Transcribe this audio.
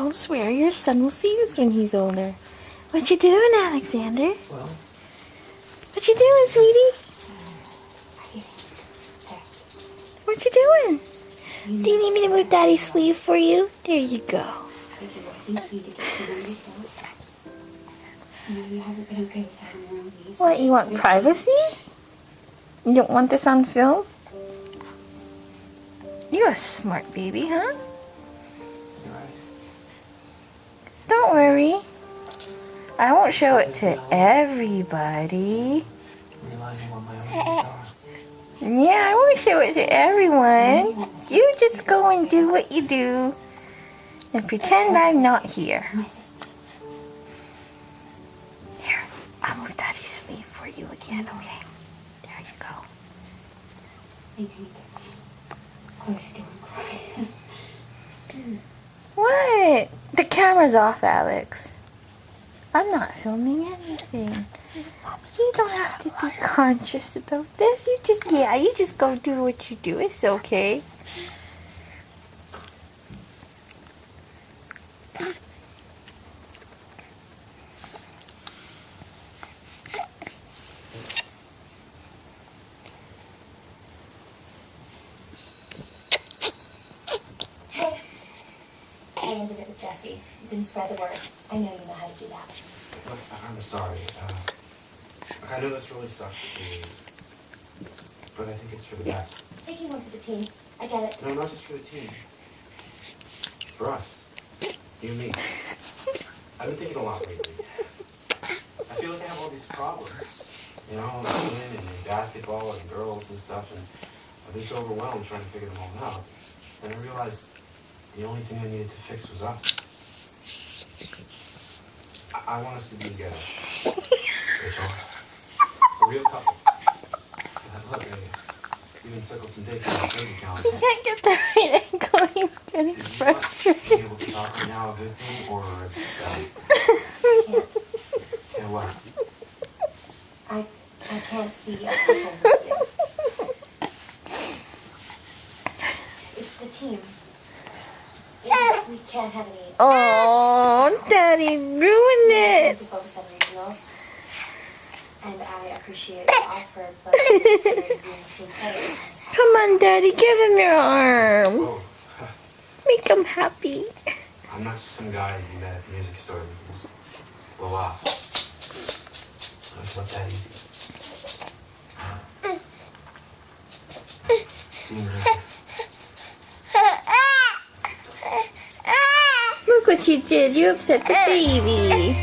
Don't swear. Your son will see this when he's older. What you doing, Alexander? Well, What you doing, sweetie? What you doing? Do you need me to move Daddy's sleeve for you? There you go. I think you need to get to know yourself. You haven't been okay with having your own piece. What, you want privacy? You don't want this on film? You're a smart baby, huh? you're right. Don't worry. I won't show it to everybody. Realizing what my own needs are. Yeah, I won't show it to everyone. You just go and do what you do. And pretend I'm not here. Here, I'll move Daddy's sleeve for you again, okay? There you go. I think you need to close your door and cry. What? The camera's off, Alex. I'm not filming anything. You don't have to be conscious about this. You just go do what you do. It's okay. I ended it with Jesse. You can spread the word. I know you know how to do that. Look, I'm sorry. Look, I know this really sucks to you, but I think it's for the best. Taking one for the team. I get it. No, not just for the team. For us. You and me. I've been thinking a lot lately. I feel like I have all these problems. You know, women and basketball and girls and stuff, and I've been so overwhelmed trying to figure them all out. And I realized the only thing I needed to fix was us. I want us to be together. Rachel. A real couple. Look, I even circled some dates on my bank account. He can't get the right angle. He's getting Being frustrated. able to talk right now a good thing or can't what? I can't be a couple with you. It's the team. We can't have any. Oh, Daddy ruined We it. need to focus on regionals. And I appreciate the offer, but it's being team player. Come on, Daddy, give him your arm. Oh, Make him happy. I'm not just some guy you met at the music store who just blow off. It's not that easy. See you later. Look what you did. You upset the baby.